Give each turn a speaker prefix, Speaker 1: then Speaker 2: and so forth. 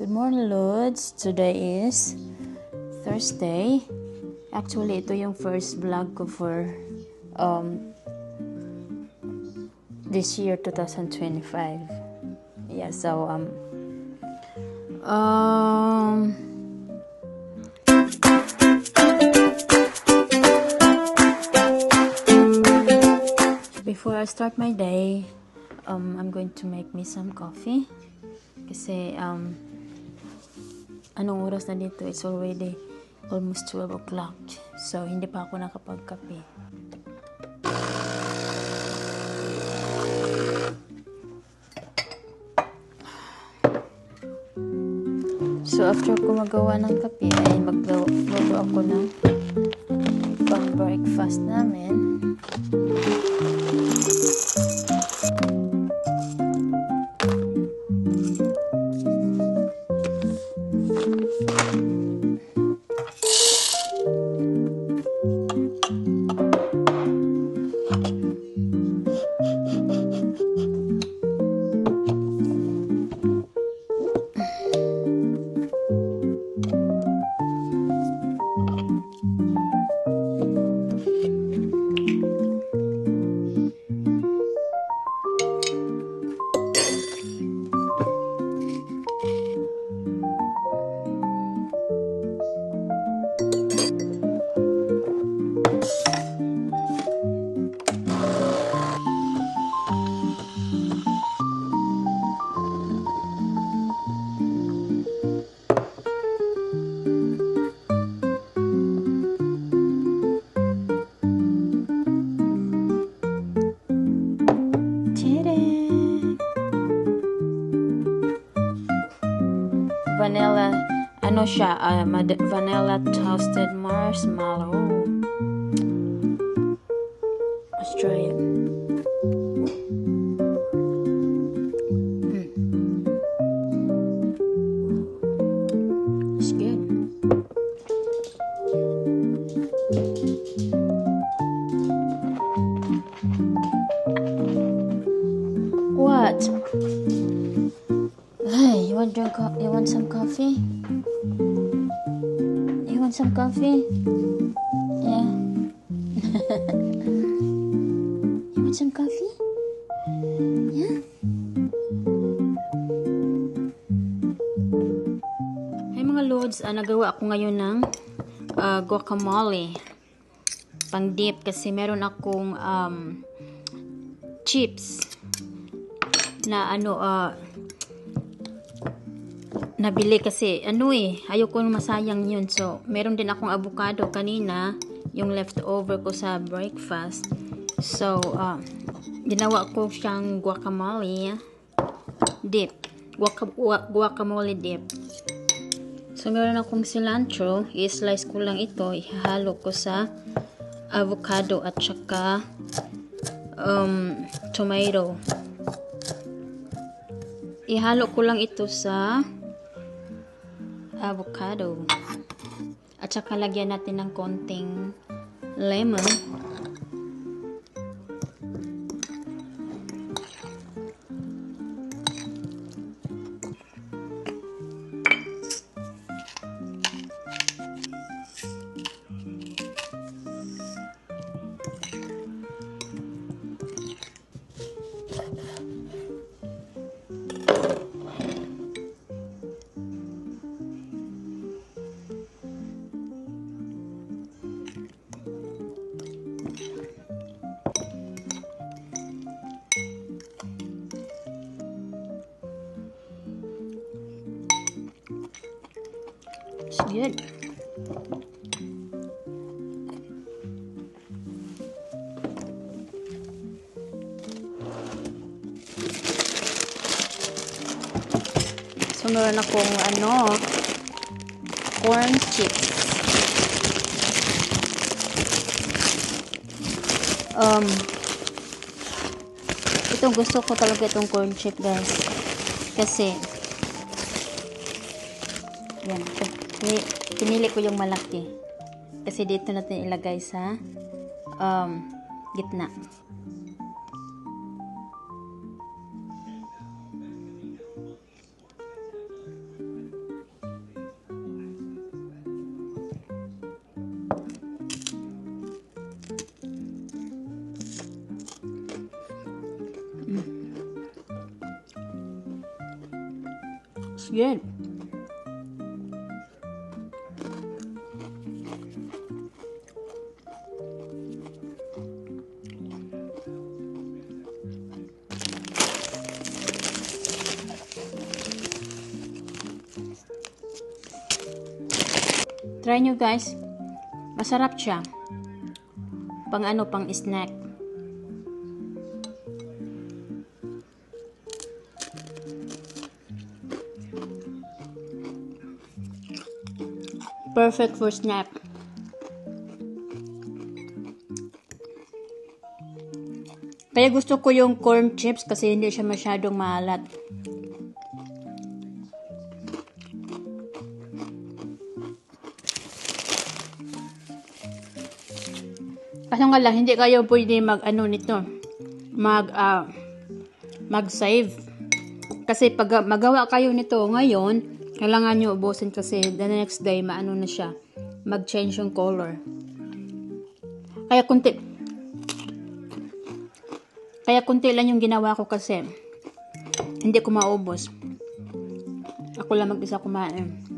Speaker 1: Good morning, Lods. Today is Thursday. Actually, ito yung first vlog ko for this year, 2025. Yeah, so before I start my day, I'm going to make me some coffee. Kasi anong oras na dito? It's already almost 12 o'clock. So, hindi pa ako nakapagkape. So, after ko magawa ng kape, ay magluto ako ng pang-breakfast namin. Vanilla, ano siya, vanilla toasted marshmallow. Let's try it. It's good. What? Hey, you want some coffee? You want some coffee? Yeah. You want some coffee? Yeah. Hey mga lods, nagawa ako ngayon ng guacamole. Pang dip kasi meron akong chips na nabili kasi ayoko masayang yun. So meron din akong avocado kanina, yung leftover ko sa breakfast. So ginawa ko siyang guacamole dip, guacamole dip. So meron akong cilantro, i-slice ko lang ito, ihalo ko sa avocado at saka tomato. Ihalo ko lang ito sa avocado. At saka lagyan natin ng konting lemon. It's good. So meron akong corn chips. Itong gusto ko talaga itong corn chip, guys. Kasi yan, pinili ko yung malaki. Kasi dito natin ilagay sa gitna. It's good. Try nyo guys. Masarap siya. Pang ano, pang snack. Perfect for snack. Kaya gusto ko yung corn chips kasi hindi siya masyadong maalat. Kaso nga lang, hindi kayo pwede mag-ano nito. Mag-save. Kasi pag magawa kayo nito ngayon, kailangan nyo ubusin kasi the next day, maano na siya. Mag-change yung color. Kaya kunti lang yung ginawa ko kasi hindi ko maubos. Ako lang mag-isa kumain.